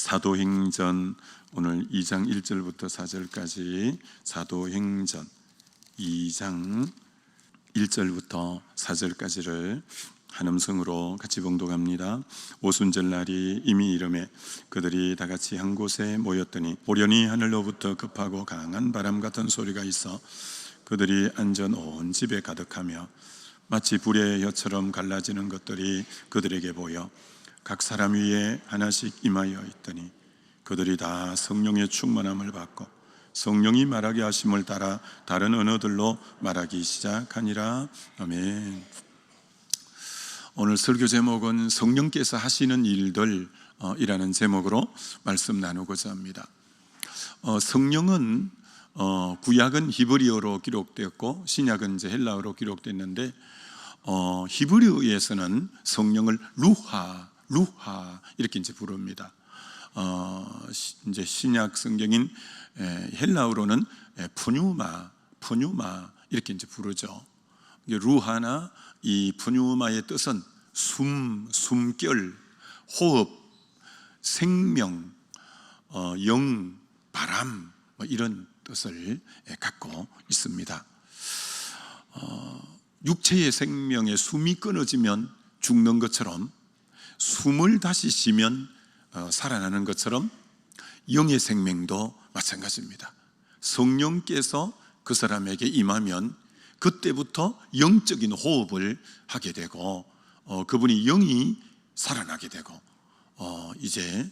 사도행전 오늘 2장 1절부터 4절까지 사도행전 2장 1절부터 4절까지를 한음성으로 같이 봉독합니다. 오순절 날이 이미 이르매 그들이 다 같이 한 곳에 모였더니 오련히 하늘로부터 급하고 강한 바람 같은 소리가 있어 그들이 앉은 온 집에 가득하며 마치 불의 혀처럼 갈라지는 것들이 그들에게 보여 각 사람 위에 하나씩 임하여 있더니 그들이 다 성령의 충만함을 받고 성령이 말하게 하심을 따라 다른 언어들로 말하기 시작하니라. 아멘. 오늘 설교 제목은 성령께서 하시는 일들 이라는 제목으로 말씀 나누고자 합니다. 성령은 구약은 히브리어로 기록되었고 신약은 이제 헬라어로 기록됐는데 히브리어에서는 성령을 루하 이렇게 이제 부릅니다. 이제 신약 성경인 헬라어로는 푸뉴마 이렇게 이제 부르죠. 루하나 이 푸뉴마의 뜻은 숨결, 호흡, 생명, 영, 바람 이런 뜻을 갖고 있습니다. 육체의 생명에 숨이 끊어지면 죽는 것처럼 숨을 다시 쉬면 살아나는 것처럼 영의 생명도 마찬가지입니다. 성령께서 그 사람에게 임하면 그때부터 영적인 호흡을 하게 되고 그분이 영이 살아나게 되고 이제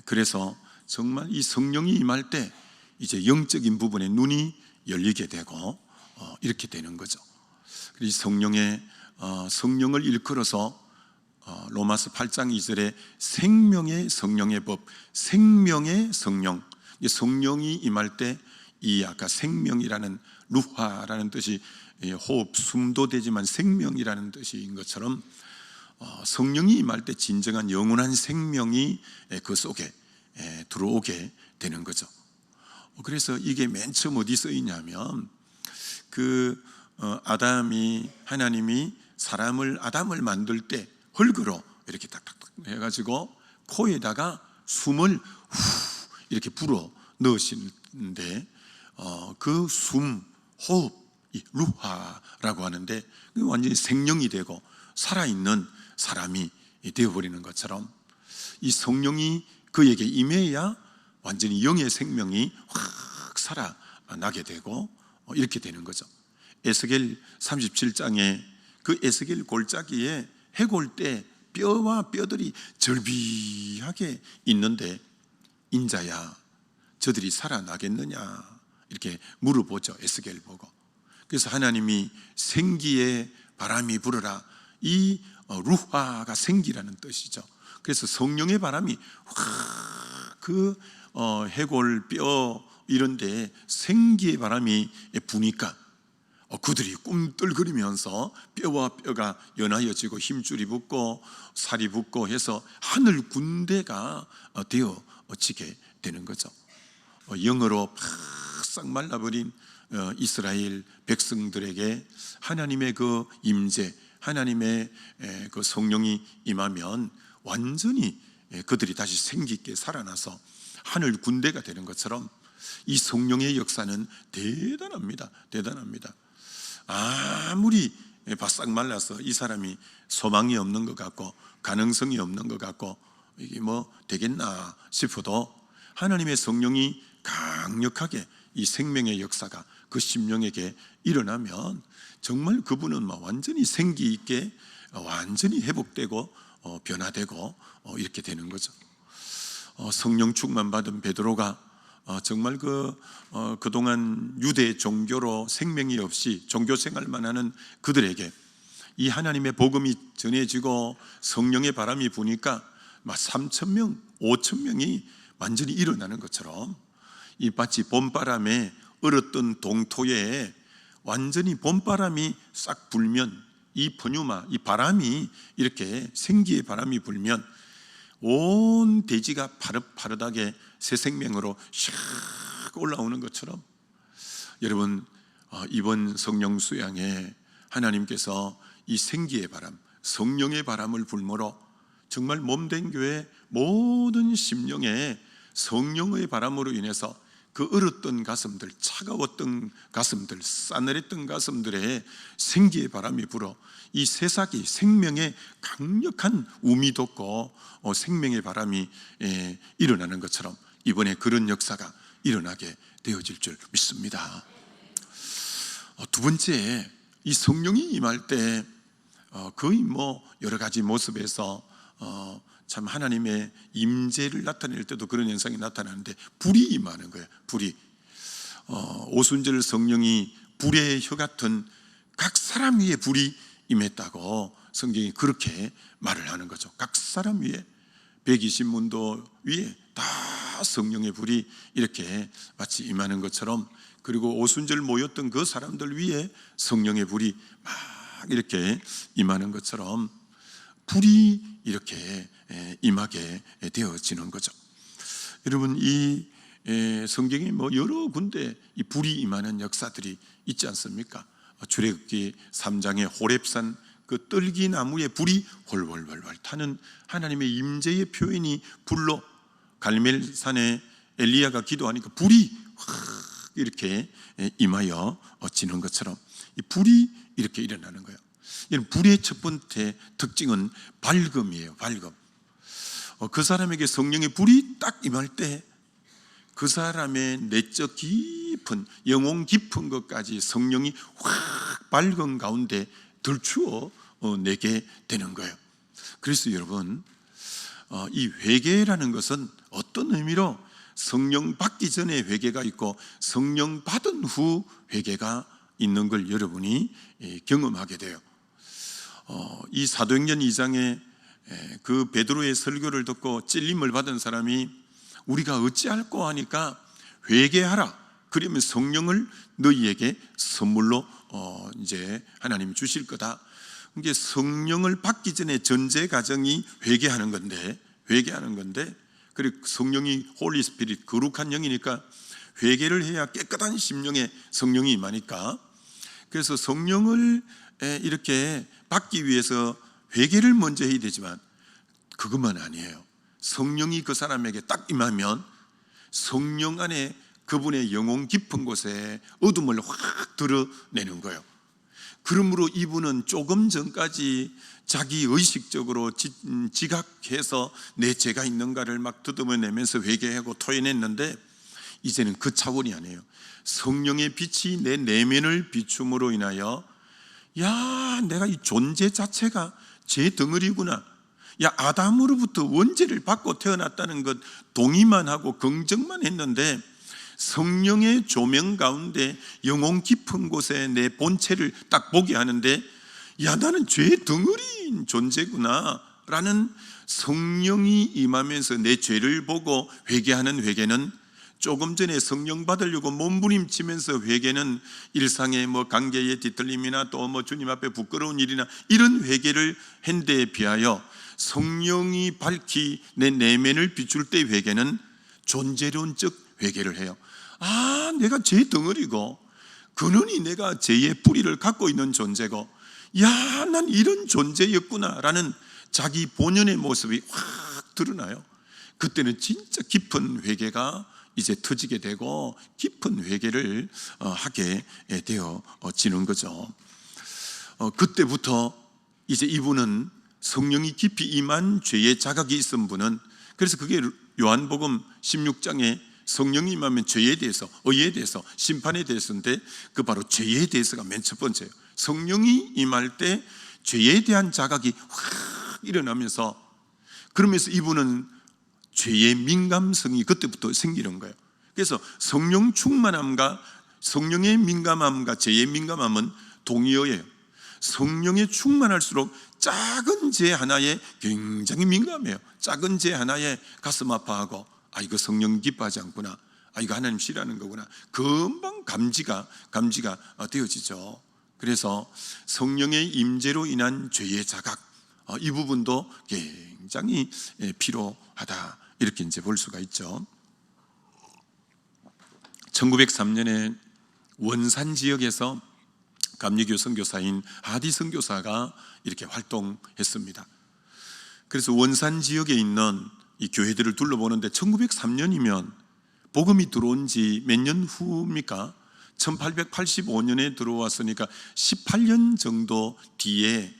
그래서 정말 이 성령이 임할 때 이제 영적인 부분의 눈이 열리게 되고 이렇게 되는 거죠. 이 성령을 일컬어서 로마서 8장 2절에 생명의 성령의 법, 생명의 성령, 성령이 임할 때 이 아까 생명이라는 루하라는 뜻이 호흡, 숨도 되지만 생명이라는 뜻인 것처럼 성령이 임할 때 진정한 영원한 생명이 그 속에 들어오게 되는 거죠. 그래서 이게 맨 처음 어디 써 있냐면 하나님이 아담을 만들 때 흙으로 이렇게 탁탁탁 해가지고 코에다가 숨을 후 이렇게 불어 넣으시는데 그 숨, 호흡, 이 루하라고 하는데 완전히 생명이 되고 살아있는 사람이 되어버리는 것처럼 이 성령이 그에게 임해야 완전히 영의 생명이 확 살아나게 되고 이렇게 되는 거죠. 에스겔 37장에 그 에스겔 골짜기에 해골 때 뼈와 뼈들이 절비하게 있는데 인자야 저들이 살아나겠느냐 이렇게 물어보죠. 에스겔 보고. 그래서 하나님이 생기의 바람이 불어라. 이 루하가 생기라는 뜻이죠. 그래서 성령의 바람이 확 그 해골 뼈 이런데 생기의 바람이 부니까 그들이 꿈틀거리면서 뼈와 뼈가 연하여지고 힘줄이 붙고 살이 붙고 해서 하늘 군대가 되어지게 되는 거죠. 영으로 싹 말라버린 이스라엘 백성들에게 하나님의 그 임재, 하나님의 그 성령이 임하면 완전히 그들이 다시 생기 있게 살아나서 하늘 군대가 되는 것처럼 이 성령의 역사는 대단합니다. 아무리 바싹 말라서 이 사람이 소망이 없는 것 같고 가능성이 없는 것 같고 이게 뭐 되겠나 싶어도 하나님의 성령이 강력하게 이 생명의 역사가 그 심령에게 일어나면 정말 그분은 완전히 생기 있게 완전히 회복되고 변화되고 이렇게 되는 거죠. 성령 충만 받은 베드로가 정말 그동안 유대 종교로 생명이 없이 종교 생활만 하는 그들에게 이 하나님의 복음이 전해지고 성령의 바람이 부니까 3,000명, 5,000명이 완전히 일어나는 것처럼 이 마치 봄바람에 얼었던 동토에 완전히 봄바람이 싹 불면 이 푸뉴마, 이 바람이 이렇게 생기의 바람이 불면 온 대지가 파릇파릇하게 새 생명으로 샥 올라오는 것처럼 여러분 이번 성령 수양에 하나님께서 이 생기의 바람, 성령의 바람을 불므로 정말 몸된 교회 모든 심령에 성령의 바람으로 인해서 그 얼었던 가슴들, 차가웠던 가슴들, 싸늘했던 가슴들에 생기의 바람이 불어 이 새싹이 생명의 강력한 움이 돋고 생명의 바람이 일어나는 것처럼 이번에 그런 역사가 일어나게 되어질 줄 믿습니다. 두 번째, 이 성령이 임할 때 거의 여러 가지 모습에서 참 하나님의 임재를 나타낼 때도 그런 현상이 나타나는데 불이 임하는 거예요. 불이 오순절 성령이 불의 혀 같은 각 사람 위에 불이 임했다고 성경이 그렇게 말을 하는 거죠. 각 사람 위에 120문도 위에 다 성령의 불이 이렇게 마치 임하는 것처럼, 그리고 오순절 모였던 그 사람들 위에 성령의 불이 막 이렇게 임하는 것처럼 불이 이렇게 임하게 되어지는 거죠. 여러분, 이 성경에 여러 군데 이 불이 임하는 역사들이 있지 않습니까? 출애굽기 3장의 호렙산 그 떨기나무에 불이 훨훨훨 타는 하나님의 임재의 표현이 불로, 갈멜산에 엘리야가 기도하니까 불이 확 이렇게 임하여 지는 것처럼 이 불이 이렇게 일어나는 거예요. 불의 첫 번째 특징은 밝음이에요. 밝음. 그 사람에게 성령의 불이 딱 임할 때 그 사람의 내적 깊은 영혼 깊은 것까지 성령이 확 밝은 가운데 들추어 내게 되는 거예요. 그래서 여러분, 이 회개라는 것은 어떤 의미로 성령 받기 전에 회개가 있고 성령 받은 후 회개가 있는 걸 여러분이 경험하게 돼요. 이 사도행전 2장에 그 베드로의 설교를 듣고 찔림을 받은 사람이 우리가 어찌할꼬 하니까 회개하라, 그러면 성령을 너희에게 선물로 이제 하나님이 주실 거다. 이게 성령을 받기 전에 전제 과정이 회개하는 건데 그리고 성령이 홀리 스피릿 거룩한 영이니까 회개를 해야 깨끗한 심령에 성령이 임하니까, 그래서 성령을 이렇게 받기 위해서 회개를 먼저 해야 되지만 그것만 아니에요. 성령이 그 사람에게 딱 임하면 성령 안에 그분의 영혼 깊은 곳에 어둠을 확 드러내는 거예요. 그러므로 이분은 조금 전까지 자기 의식적으로 지각해서 내 죄가 있는가를 막 더듬어내면서 회개하고 토해냈는데 이제는 그 차원이 아니에요. 성령의 빛이 내 내면을 비춤으로 인하여 야, 내가 이 존재 자체가 죄 덩어리구나, 야, 아담으로부터 원죄를 받고 태어났다는 것 동의만 하고 긍정만 했는데 성령의 조명 가운데 영혼 깊은 곳에 내 본체를 딱 보게 하는데 야, 나는 죄 덩어리인 존재구나 라는 성령이 임하면서 내 죄를 보고 회개하는 회개는, 조금 전에 성령 받으려고 몸부림치면서 회개는 일상의 관계의 뒤틀림이나 또 주님 앞에 부끄러운 일이나 이런 회개를 한 데에 비하여 성령이 밝히 내 내면을 비출 때 회개는 존재론적 회개를 해요. 아, 내가 죄 덩어리고 근원이 내가 죄의 뿌리를 갖고 있는 존재고, 야, 난 이런 존재였구나 라는 자기 본연의 모습이 확 드러나요. 그때는 진짜 깊은 회개가 이제 터지게 되고 깊은 회개를 하게 되어지는 거죠. 그때부터 이제 이분은 성령이 깊이 임한 죄의 자각이 있은 분은, 그래서 그게 요한복음 16장에 성령이 임하면 죄에 대해서, 의에 대해서, 심판에 대해서인데 그 바로 죄에 대해서가 맨 첫 번째예요. 성령이 임할 때 죄에 대한 자각이 확 일어나면서, 그러면서 이분은 죄의 민감성이 그때부터 생기는 거예요. 그래서 성령 충만함과 성령의 민감함과 죄의 민감함은 동의어예요. 성령에 충만할수록 작은 죄 하나에 굉장히 민감해요. 작은 죄 하나에 가슴 아파하고, 아, 이거 성령 기뻐하지 않구나, 아, 이거 하나님 싫어하는 거구나, 금방 감지가 되어지죠. 그래서 성령의 임재로 인한 죄의 자각, 이 부분도 굉장히 필요하다, 이렇게 이제 볼 수가 있죠. 1903년에 원산 지역에서 감리교 선교사인 하디 선교사가 이렇게 활동했습니다. 그래서 원산 지역에 있는 이 교회들을 둘러보는데 1903년이면 복음이 들어온 지 몇 년 후입니까? 1885년에 들어왔으니까 18년 정도 뒤에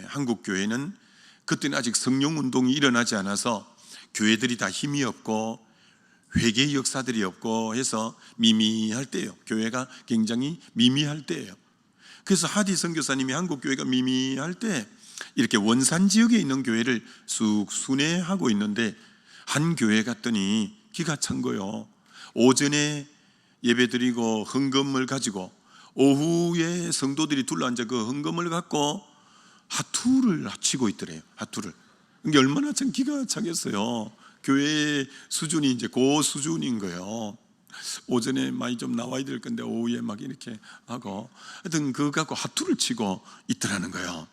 한국 교회는, 그때는 아직 성령운동이 일어나지 않아서 교회들이 다 힘이 없고 회개의 역사들이 없고 해서 미미할 때예요. 교회가 굉장히 미미할 때예요. 그래서 하디 선교사님이 한국 교회가 미미할 때 이렇게 원산 지역에 있는 교회를 쑥 순회하고 있는데, 한 교회 갔더니 기가 찬 거요. 오전에 예배드리고 헌금을 가지고 오후에 성도들이 둘러앉아 그 헌금을 갖고 하투를 치고 있더래요. 하투를. 이게 얼마나 참 기가 차겠어요. 교회 수준이 이제 그 수준인 거예요. 오전에 많이 좀 나와야 될 건데 오후에 막 이렇게 하고, 하여튼 그거 갖고 하투를 치고 있더라는 거예요.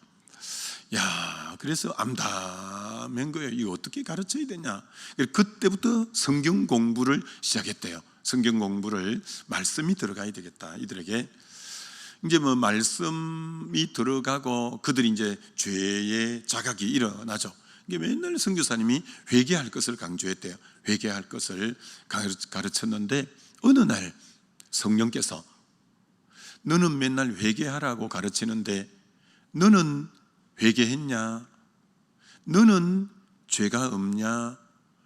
야, 그래서 암담한 거예요. 이거 어떻게 가르쳐야 되냐. 그때부터 성경 공부를 시작했대요. 성경 공부를, 말씀이 들어가야 되겠다. 이들에게 이제 뭐 말씀이 들어가고 그들이 이제 죄의 자각이 일어나죠. 이게 맨날 선교사님이 회개할 것을 강조했대요. 회개할 것을 가르쳤는데, 어느 날 성령께서 너는 맨날 회개하라고 가르치는데 너는 회개했냐? 너는 죄가 없냐?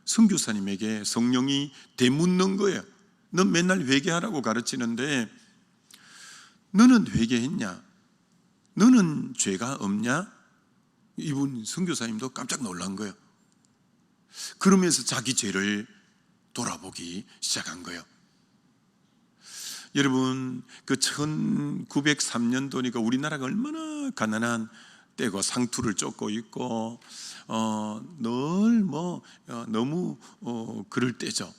선교사님에게 성령이 되묻는 거예요. 넌 맨날 회개하라고 가르치는데 너는 회개했냐? 너는 죄가 없냐? 이분 선교사님도 깜짝 놀란 거예요. 그러면서 자기 죄를 돌아보기 시작한 거예요. 여러분, 그 1903년도니까 우리나라가 얼마나 가난한 때고 상투를 쫓고 있고 늘 너무 그럴 때죠.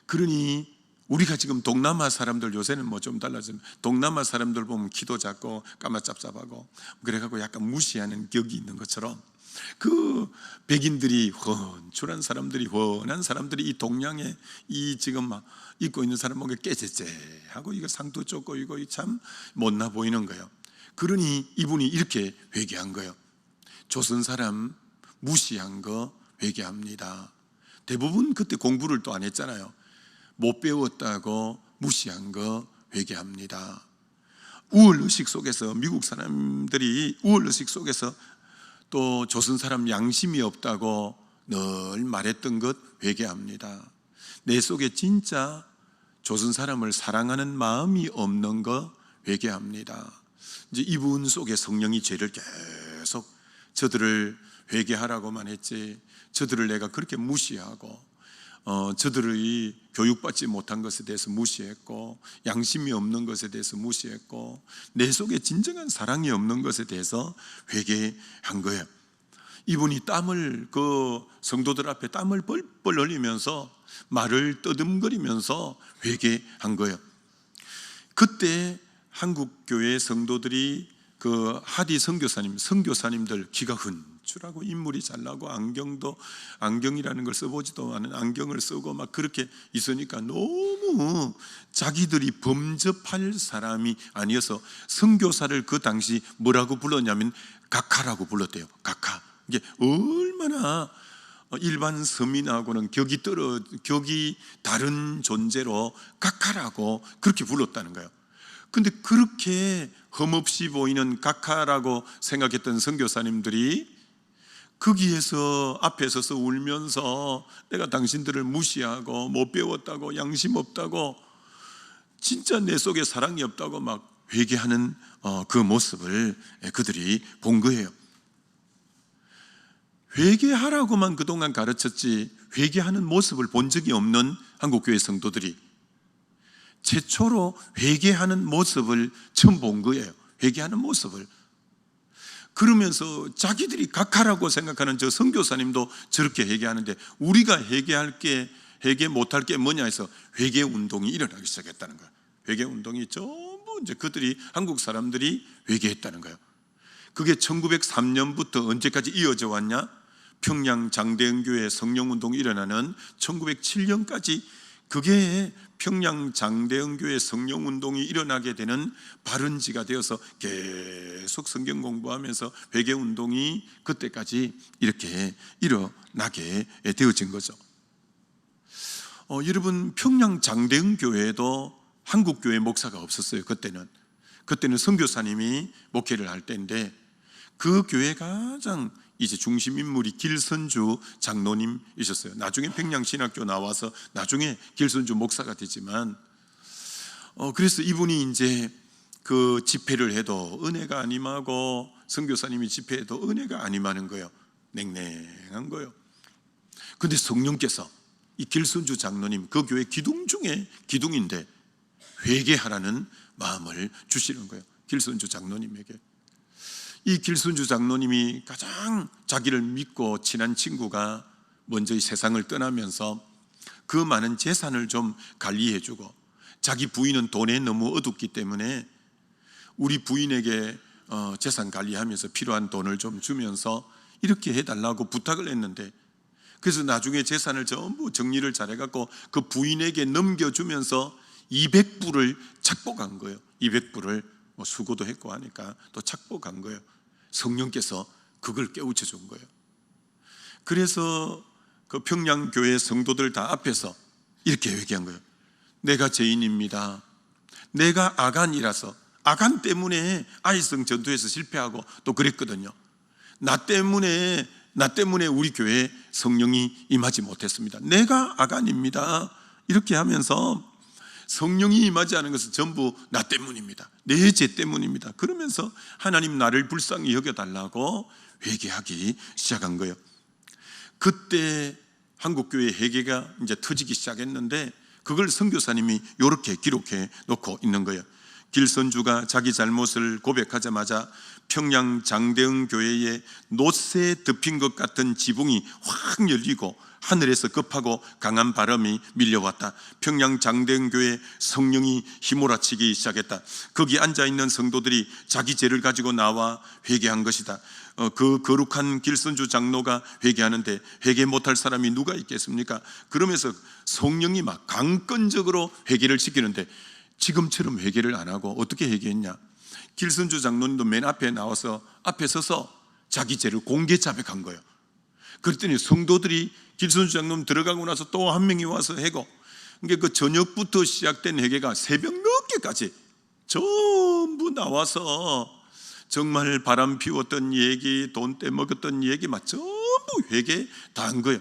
그러니 우리가 지금 동남아 사람들, 요새는 뭐 좀 달라지면 동남아 사람들 보면 키도 작고 까마짭짭하고 그래갖고 약간 무시하는 격이 있는 것처럼, 그 백인들이 훤한 사람들이 이 동양에 이 지금 막 입고 있는 사람 보면 깨제제하고 이거 상투 쫓고 이거 참 못나 보이는 거예요. 그러니 이분이 이렇게 회개한 거예요. 조선 사람 무시한 거 회개합니다. 대부분 그때 공부를 또 안 했잖아요. 못 배웠다고 무시한 거 회개합니다. 우월의식 속에서, 미국 사람들이 우월의식 속에서 또 조선 사람 양심이 없다고 늘 말했던 것 회개합니다. 내 속에 진짜 조선 사람을 사랑하는 마음이 없는 거 회개합니다. 이제 이분 속에 성령이 죄를 계속, 저들을 회개하라고만 했지 저들을 내가 그렇게 무시하고 저들의 교육받지 못한 것에 대해서 무시했고 양심이 없는 것에 대해서 무시했고 내 속에 진정한 사랑이 없는 것에 대해서 회개한 거예요. 이분이 그 성도들 앞에 땀을 뻘뻘 흘리면서 말을 떠듬거리면서 회개한 거예요. 그때 한국 교회 성도들이 그 하디 선교사님들 기가 hun출하고 인물이 잘나고 안경이라는 걸 써보지도 않은 안경을 쓰고 막 그렇게 있으니까 너무 자기들이 범접할 사람이 아니어서 선교사를 그 당시 뭐라고 불렀냐면 각하라고 불렀대요. 각하. 이게 얼마나 일반 서민하고는 격이 다른 존재로 각하라고 그렇게 불렀다는 거예요. 근데 그렇게 흠없이 보이는 각하라고 생각했던 선교사님들이 거기에서 앞에 서서 울면서 내가 당신들을 무시하고 못 배웠다고 양심 없다고 진짜 내 속에 사랑이 없다고 막 회개하는 그 모습을 그들이 본 거예요. 회개하라고만 그동안 가르쳤지 회개하는 모습을 본 적이 없는 한국교회 성도들이 최초로 회개하는 모습을 처음 본 거예요. 회개하는 모습을. 그러면서 자기들이 각하라고 생각하는 저 선교사님도 저렇게 회개하는데 우리가 회개 못할 게 뭐냐 해서 회개 운동이 일어나기 시작했다는 거예요. 회개 운동이 전부 이제 한국 사람들이 회개했다는 거예요. 그게 1903년부터 언제까지 이어져 왔냐? 평양 장대恩교회 성령운동이 일어나는 1907년까지 그게 평양 장대흥교회 성령운동이 일어나게 되는 발원지가 되어서 계속 성경 공부하면서 회개운동이 그때까지 이렇게 일어나게 되어진 거죠. 여러분, 평양 장대흥교회에도 한국교회 목사가 없었어요. 그때는 선교사님이 목회를 할 때인데, 그 교회 가장 이제 중심 인물이 길선주 장로님이셨어요. 나중에 평양신학교 나와서 나중에 길선주 목사가 되지만, 그래서 이분이 이제 그 집회를 해도 은혜가 안 임하고, 선교사님이 집회해도 은혜가 안 임하는 거예요. 냉랭한 거예요. 근데 성령께서 이 길선주 장로님, 그 교회 기둥 중에 기둥인데 회개하라는 마음을 주시는 거예요. 길선주 장로님에게. 이 길순주 장로님이 가장 자기를 믿고 친한 친구가 먼저 이 세상을 떠나면서 그 많은 재산을 좀 관리해주고, 자기 부인은 돈에 너무 어둡기 때문에 우리 부인에게 재산 관리하면서 필요한 돈을 좀 주면서 이렇게 해달라고 부탁을 했는데, 그래서 나중에 재산을 전부 정리를 잘해갖고 그 부인에게 넘겨주면서 200불을 착복한 거예요. 200불을 수고도 했고 하니까 또 착복한 거예요. 성령께서 그걸 깨우쳐 준 거예요. 그래서 그 평양교회 성도들 다 앞에서 이렇게 회개한 거예요. 내가 죄인입니다. 내가 아간이라서, 아간 때문에 아이성 전투에서 실패하고 또 그랬거든요. 나 때문에 우리 교회에 성령이 임하지 못했습니다. 내가 아간입니다. 이렇게 하면서 성령이 임하지 않은 것은 전부 나 때문입니다. 내 죄 때문입니다. 그러면서 하나님 나를 불쌍히 여겨달라고 회개하기 시작한 거예요. 그때 한국교회 회개가 이제 터지기 시작했는데, 그걸 선교사님이 이렇게 기록해 놓고 있는 거예요. 길선주가 자기 잘못을 고백하자마자 평양 장대흥 교회에 노새 덮인 것 같은 지붕이 확 열리고 하늘에서 급하고 강한 바람이 밀려왔다. 평양 장대흥 교회 성령이 휘몰아치기 시작했다. 거기 앉아있는 성도들이 자기 죄를 가지고 나와 회개한 것이다. 그 거룩한 길선주 장로가 회개하는데 회개 못할 사람이 누가 있겠습니까? 그러면서 성령이 막 강권적으로 회개를 시키는데, 지금처럼 회개를 안 하고 어떻게 회개했냐? 길선주 장로님도 맨 앞에 나와서 앞에 서서 자기 죄를 공개 자백한 거예요. 그랬더니 성도들이 길선주 장로님 들어가고 나서 또 한 명이 와서 해고, 그러니까 그 저녁부터 시작된 회개가 새벽 늦게까지 전부 나와서 정말 바람 피웠던 얘기, 돈 떼먹었던 얘기 막 전부 회개 다 한 거예요.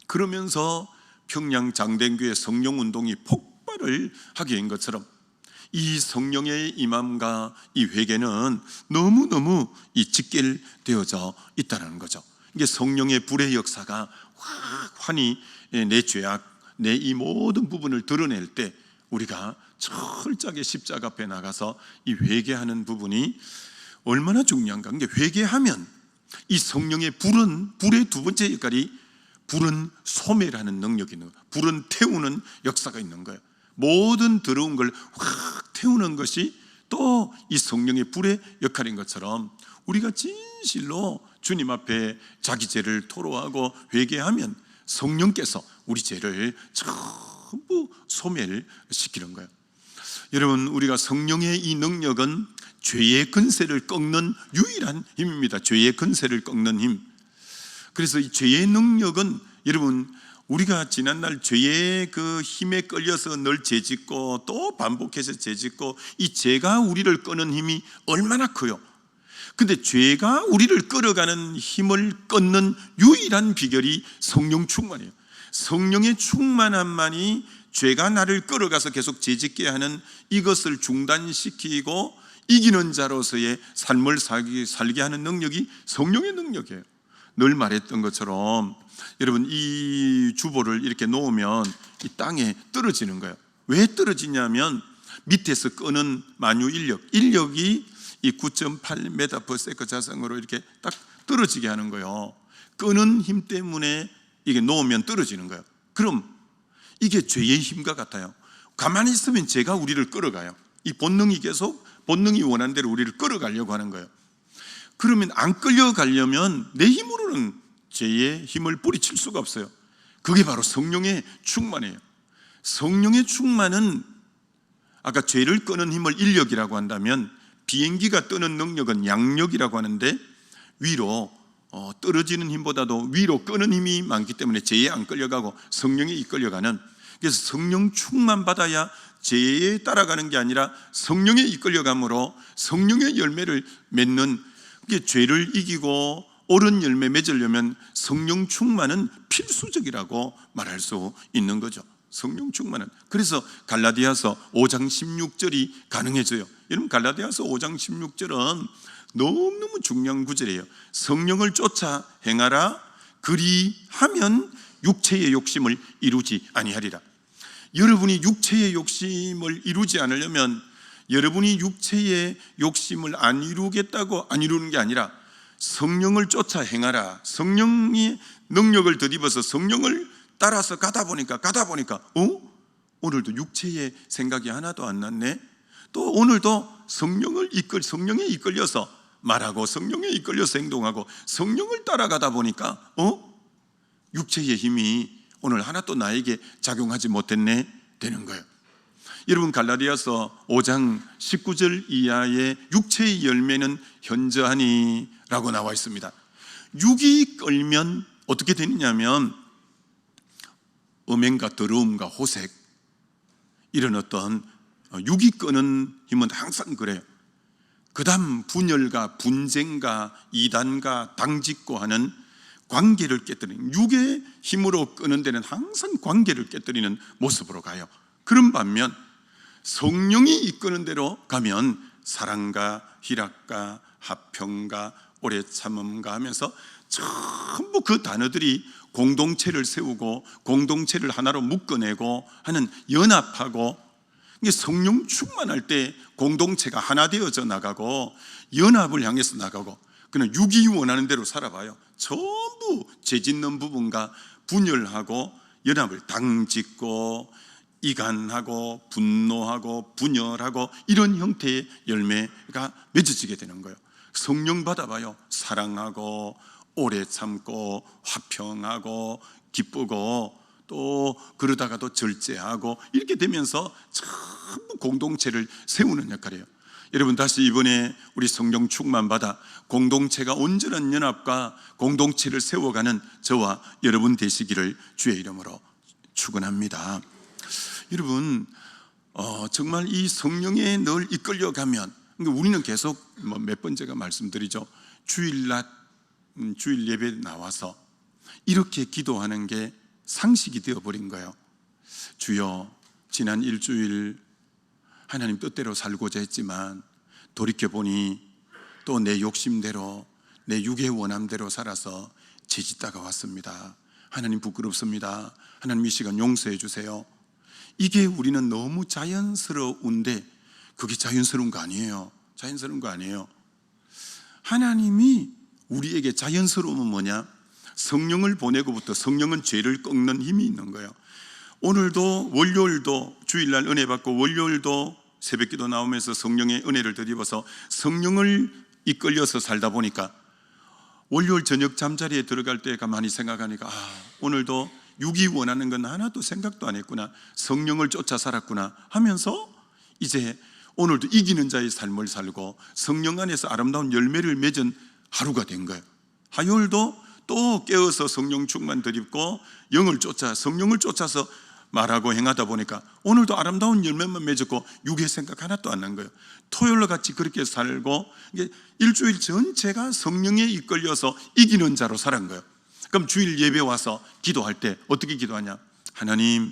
그러면서 평양 장대교회 성령운동이 폭발을 하게 된 것처럼, 이 성령의 임함과 이 회개는 너무너무 직결되어져 있다는 거죠. 이게 성령의 불의 역사가 환히 내 죄악, 내 이 모든 부분을 드러낼 때 우리가 철저하게 십자가 앞에 나가서 이 회개하는 부분이 얼마나 중요한가. 그러니까 회개하면 이 성령의 불의 두 번째 역할이 불은 소멸하는 능력이 있는 거예요. 불은 태우는 역사가 있는 거예요. 모든 더러운 걸 확 태우는 것이 또 이 성령의 불의 역할인 것처럼, 우리가 진실로 주님 앞에 자기 죄를 토로하고 회개하면 성령께서 우리 죄를 전부 소멸시키는 거예요. 여러분, 우리가 성령의 이 능력은 죄의 근세를 꺾는 유일한 힘입니다. 죄의 근세를 꺾는 힘. 그래서 이 죄의 능력은, 여러분, 우리가 지난날 죄의 그 힘에 끌려서 늘 죄짓고 또 반복해서 죄짓고, 이 죄가 우리를 끄는 힘이 얼마나 커요. 근데 죄가 우리를 끌어가는 힘을 끊는 유일한 비결이 성령 충만이에요. 성령의 충만함만이 죄가 나를 끌어가서 계속 죄짓게 하는 이것을 중단시키고 이기는 자로서의 삶을 살게 하는 능력이 성령의 능력이에요. 늘 말했던 것처럼 여러분, 이 주보를 이렇게 놓으면 이 땅에 떨어지는 거예요. 왜 떨어지냐면 밑에서 끄는 만유 인력이 이 9.8m/s 자성으로 이렇게 딱 떨어지게 하는 거예요. 끄는 힘 때문에 이게 놓으면 떨어지는 거예요. 그럼 이게 죄의 힘과 같아요. 가만히 있으면 죄가 우리를 끌어가요. 이 본능이 계속 본능이 원하는 대로 우리를 끌어가려고 하는 거예요. 그러면 안 끌려가려면 내 힘으로는 죄의 힘을 뿌리칠 수가 없어요. 그게 바로 성령의 충만이에요. 성령의 충만은 아까 죄를 끄는 힘을 인력이라고 한다면 비행기가 뜨는 능력은 양력이라고 하는데 위로 떨어지는 힘보다도 위로 끄는 힘이 많기 때문에 죄에 안 끌려가고 성령에 이끌려가는, 그래서 성령 충만 받아야 죄에 따라가는 게 아니라 성령에 이끌려감으로 성령의 열매를 맺는, 그게 죄를 이기고 옳은 열매 맺으려면 성령 충만은 필수적이라고 말할 수 있는 거죠. 성령 충만은. 그래서 갈라디아서 5장 16절이 가능해져요. 여러분, 갈라디아서 5장 16절은 너무너무 중요한 구절이에요. 성령을 쫓아 행하라, 그리하면 육체의 욕심을 이루지 아니하리라. 여러분이 육체의 욕심을 이루지 않으려면, 여러분이 육체의 욕심을 안 이루겠다고 안 이루는 게 아니라 성령을 쫓아 행하라. 성령이 능력을 덧입어서 성령을 따라서 가다 보니까 오늘도 육체의 생각이 하나도 안 났네. 또 오늘도 성령에 이끌려서 말하고 성령에 이끌려서 행동하고 성령을 따라가다 보니까 육체의 힘이 오늘 하나도 나에게 작용하지 못했네 되는 거예요. 여러분, 갈라디아서 5장 19절 이하의 육체의 열매는 현저하니 라고 나와 있습니다. 육이 끌면 어떻게 되느냐면 음행과 더러움과 호색, 이런 어떤 육이 끄는 힘은 항상 그래요. 그 다음 분열과 분쟁과 이단과 당짓고 하는 관계를 깨뜨리는, 육의 힘으로 끄는 데는 항상 관계를 깨뜨리는 모습으로 가요. 그런 반면 성령이 이끄는 대로 가면 사랑과 희락과 화평과 오래 참음과 하면서 전부 그 단어들이 공동체를 세우고 공동체를 하나로 묶어내고 하는, 연합하고, 성령 충만할 때 공동체가 하나 되어져 나가고 연합을 향해서 나가고, 그는 육이 원하는 대로 살아봐요. 전부 죄짓는 부분과 분열하고 연합을 당짓고 이간하고 분노하고 분열하고 이런 형태의 열매가 맺어지게 되는 거예요. 성령 받아봐요. 사랑하고 오래 참고 화평하고 기쁘고 또 그러다가도 절제하고 이렇게 되면서 전부 공동체를 세우는 역할이에요. 여러분, 다시 이번에 우리 성령 충만 받아 공동체가 온전한 연합과 공동체를 세워가는 저와 여러분 되시기를 주의 이름으로 축원합니다. 여러분, 정말 이 성령에 늘 이끌려가면, 우리는 계속 몇 번째가 말씀드리죠. 주일 예배 나와서 이렇게 기도하는 게 상식이 되어버린 거예요. 주여, 지난 일주일 하나님 뜻대로 살고자 했지만 돌이켜보니 또 내 욕심대로 내 육의 원함대로 살아서 죄짓다가 왔습니다. 하나님 부끄럽습니다. 하나님 이 시간 용서해 주세요. 이게 우리는 너무 자연스러운데 그게 자연스러운 거 아니에요. 자연스러운 거 아니에요. 하나님이 우리에게 자연스러움은 뭐냐? 성령을 보내고부터 성령은 죄를 꺾는 힘이 있는 거예요. 오늘도 월요일도 주일날 은혜 받고 월요일도 새벽기도 나오면서 성령의 은혜를 덧입어서 성령을 이끌려서 살다 보니까 월요일 저녁 잠자리에 들어갈 때 가만히 생각하니까 오늘도 육이 원하는 건 하나도 생각도 안 했구나, 성령을 쫓아 살았구나 하면서 이제 오늘도 이기는 자의 삶을 살고 성령 안에서 아름다운 열매를 맺은 하루가 된 거예요. 화요일도 또 깨어서 성령 충만 덧입고 성령을 쫓아서 말하고 행하다 보니까 오늘도 아름다운 열매만 맺었고 육의 생각 하나도 안 난 거예요. 토요일과 같이 그렇게 살고 이게 일주일 전체가 성령에 이끌려서 이기는 자로 살은 거예요. 그럼 주일 예배 와서 기도할 때 어떻게 기도하냐? 하나님,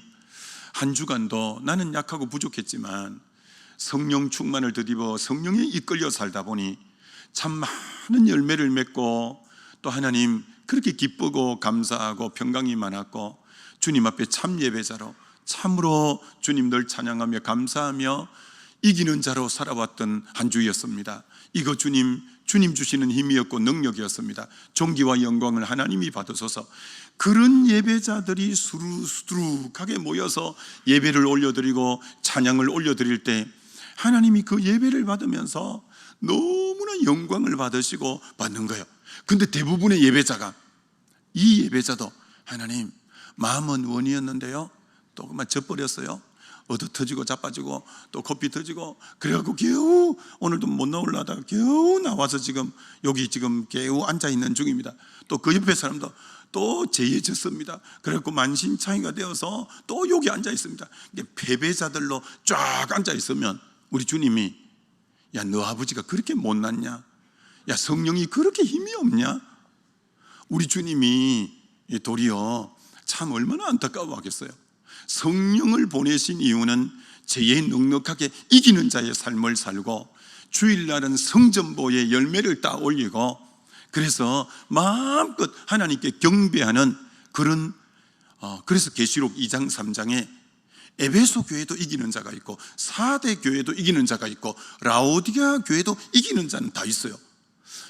한 주간도 나는 약하고 부족했지만 성령 충만을 덧입어 성령에 이끌려 살다 보니 참 많은 열매를 맺고 또 하나님 그렇게 기쁘고 감사하고 평강이 많았고 주님 앞에 참 예배자로 참으로 주님 늘 찬양하며 감사하며 이기는 자로 살아왔던 한 주였습니다. 이거 주님 주시는 힘이었고 능력이었습니다. 존귀와 영광을 하나님이 받으소서. 그런 예배자들이 수두룩하게 모여서 예배를 올려드리고 찬양을 올려드릴 때 하나님이 그 예배를 받으면서 너무나 영광을 받으시고 받는 거예요. 근데 대부분의 예배자가, 이 예배자도 하나님 마음은 원이었는데요 또 그만 져버렸어요. 얻어 터지고 자빠지고 또 코피 터지고 그래갖고 겨우 오늘도 못 나오려다가 겨우 나와서 지금 여기 지금 겨우 앉아있는 중입니다. 또 그 옆에 사람도 또 재해졌습니다. 그래갖고 만신창이가 되어서 또 여기 앉아있습니다. 패배자들로 쫙 앉아있으면 우리 주님이 야, 너 아버지가 그렇게 못났냐? 야, 성령이 그렇게 힘이 없냐? 우리 주님이 도리어 참 얼마나 안타까워하겠어요. 성령을 보내신 이유는 죄에 넉넉하게 이기는 자의 삶을 살고 주일날은 성전보의 열매를 따 올리고 그래서 마음껏 하나님께 경배하는 그런 그래서 계시록 2장 3장에 에베소 교회도 이기는 자가 있고 사대 교회도 이기는 자가 있고 라오디게아 교회도 이기는 자는 다 있어요.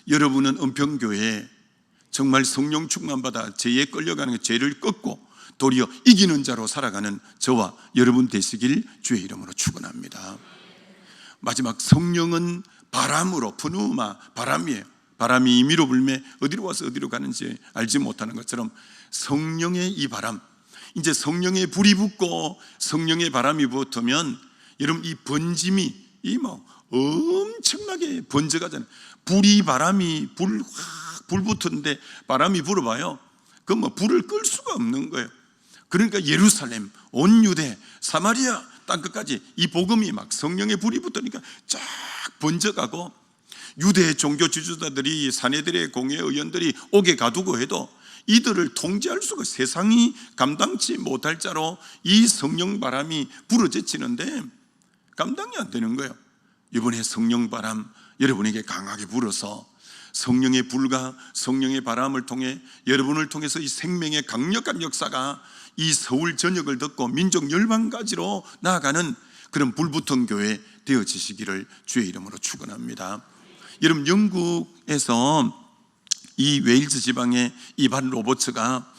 여러분은 은평교회에 정말 성령 충만받아 죄에 끌려가는 죄를 꺾고 도리어 이기는 자로 살아가는 저와 여러분 되시길 주의 이름으로 축원합니다. 마지막 성령은 바람으로 푸누마 바람이에요. 바람이 임의로 불매 어디로 와서 어디로 가는지 알지 못하는 것처럼 성령의 이 바람, 이제 성령의 불이 붙고 성령의 바람이 붙으면 여러분 이 번짐이 이 뭐 엄청나게 번져가잖아요. 불이 바람이 불 붙었는데 바람이 불어봐요. 그 뭐 불을 끌 수가 없는 거예요. 그러니까 예루살렘, 온 유대, 사마리아 땅끝까지 이 복음이 막 성령의 불이 붙으니까 쫙 번져가고 유대 종교 지도자들이 사내들의 공회 의원들이 옥에 가두고 해도 이들을 통제할 수가 세상이 감당치 못할 자로 이 성령 바람이 불어제치는데 감당이 안 되는 거예요. 이번에 성령 바람 여러분에게 강하게 불어서 성령의 불과 성령의 바람을 통해 여러분을 통해서 이 생명의 강력한 역사가 이 서울 전역을 덮고 민족 열방까지로 나아가는 그런 불붙은 교회 되어지시기를 주의 이름으로 축원합니다. 여러분 영국에서 이 웨일즈 지방의 이반 로버츠가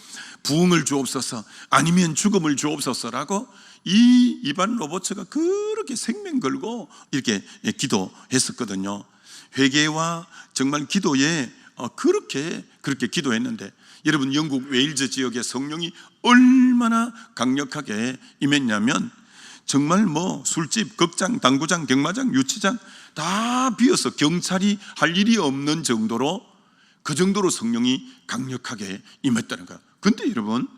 부흥을 주옵소서 아니면 죽음을 주옵소서라고 이 이반 로버츠가 그렇게 생명 걸고 이렇게 기도했었거든요. 회개와 정말 기도에 그렇게 기도했는데 여러분 영국 웨일즈 지역의 성령이 얼마나 강력하게 임했냐면 정말 뭐 술집, 극장, 당구장, 경마장, 유치장 다 비어서 경찰이 할 일이 없는 정도로 그 정도로 성령이 강력하게 임했다는 거예요. 근데 여러분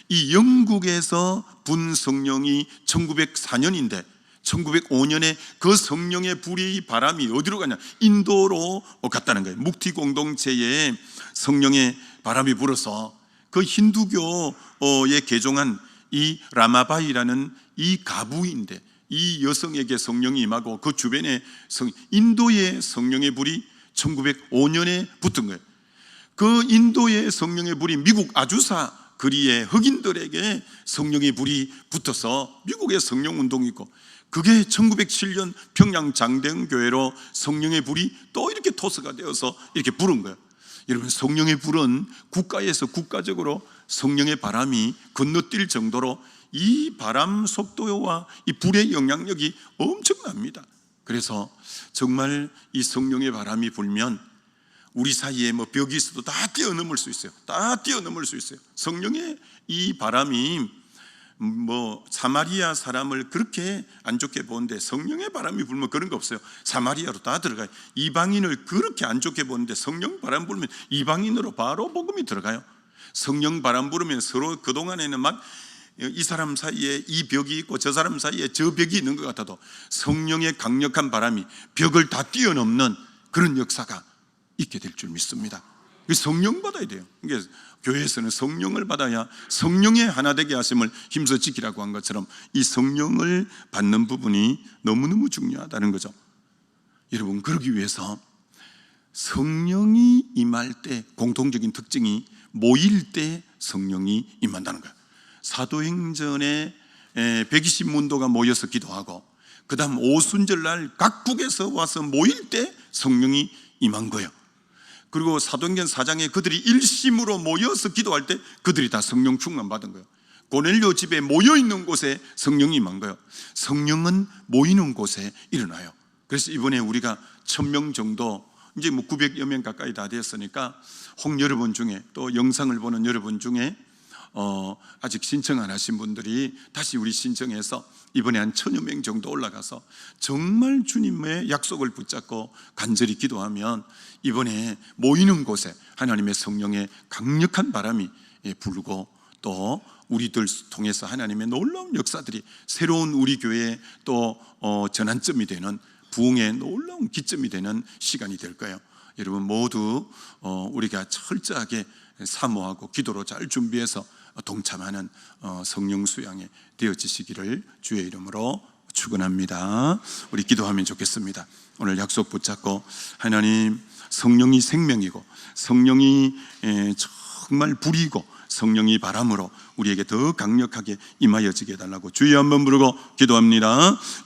이 영국에서 분 성령이 1904년인데 1905년에 그 성령의 불이 바람이 어디로 가냐? 인도로 갔다는 거예요. 묵티 공동체에 성령의 바람이 불어서 그 힌두교에 개종한 이 라마바이라는 이 가부인데 이 여성에게 성령이 임하고 그 주변에 인도의 성령의 불이 1905년에 붙은 거예요. 그 인도의 성령의 불이 미국 아주사 거리의 흑인들에게 성령의 불이 붙어서 미국의 성령 운동이 있고 그게 1907년 평양 장대응 교회로 성령의 불이 또 이렇게 토스가 되어서 이렇게 부른 거예요. 여러분 성령의 불은 국가에서 국가적으로 성령의 바람이 건너뛸 정도로 이 바람 속도와 이 불의 영향력이 엄청납니다. 그래서 정말 이 성령의 바람이 불면 우리 사이에 뭐 벽이 있어도 다 뛰어넘을 수 있어요. 다 뛰어넘을 수 있어요. 성령의 이 바람이 뭐 사마리아 사람을 그렇게 안 좋게 보는데 성령의 바람이 불면 그런 거 없어요. 사마리아로 다 들어가요. 이방인을 그렇게 안 좋게 보는데 성령 바람 불면 이방인으로 바로 복음이 들어가요. 성령 바람 부르면 서로 그동안에는 막 이 사람 사이에 이 벽이 있고 저 사람 사이에 저 벽이 있는 것 같아도 성령의 강력한 바람이 벽을 다 뛰어넘는 그런 역사가 있게 될 줄 믿습니다. 성령 받아야 돼요. 이게 교회에서는 성령을 받아야 성령의 하나 되게 하심을 힘써 지키라고 한 것처럼 이 성령을 받는 부분이 너무너무 중요하다는 거죠. 여러분 그러기 위해서 성령이 임할 때 공통적인 특징이 모일 때 성령이 임한다는 거예요. 사도행전에 120문도가 모여서 기도하고 그 다음 오순절날 각국에서 와서 모일 때 성령이 임한 거예요. 그리고 사도행전 4장에 그들이 일심으로 모여서 기도할 때 그들이 다 성령 충만 받은 거예요. 고넬료 집에 모여있는 곳에 성령이 임한 거예요. 성령은 모이는 곳에 일어나요. 그래서 이번에 우리가 1000명 정도 이제 뭐 900여 명 가까이 다 됐으니까 혹 여러분 중에 또 영상을 보는 여러분 중에 아직 신청 안 하신 분들이 다시 우리 신청해서 이번에 한 1000여 명 정도 올라가서 정말 주님의 약속을 붙잡고 간절히 기도하면 이번에 모이는 곳에 하나님의 성령의 강력한 바람이 불고 또 우리들 통해서 하나님의 놀라운 역사들이 새로운 우리 교회의 또 전환점이 되는 부흥의 놀라운 기점이 되는 시간이 될 거예요. 여러분 모두 우리가 철저하게 사모하고 기도로 잘 준비해서 동참하는 성령 수양에 되어지시기를 주의 이름으로 축원합니다. 우리 기도하면 좋겠습니다. 오늘 약속 붙잡고 하나님, 성령이 생명이고 성령이 정말 불이고 성령이 바람으로 우리에게 더 강력하게 임하여지게 해달라고 주여 한번 부르고 기도합니다.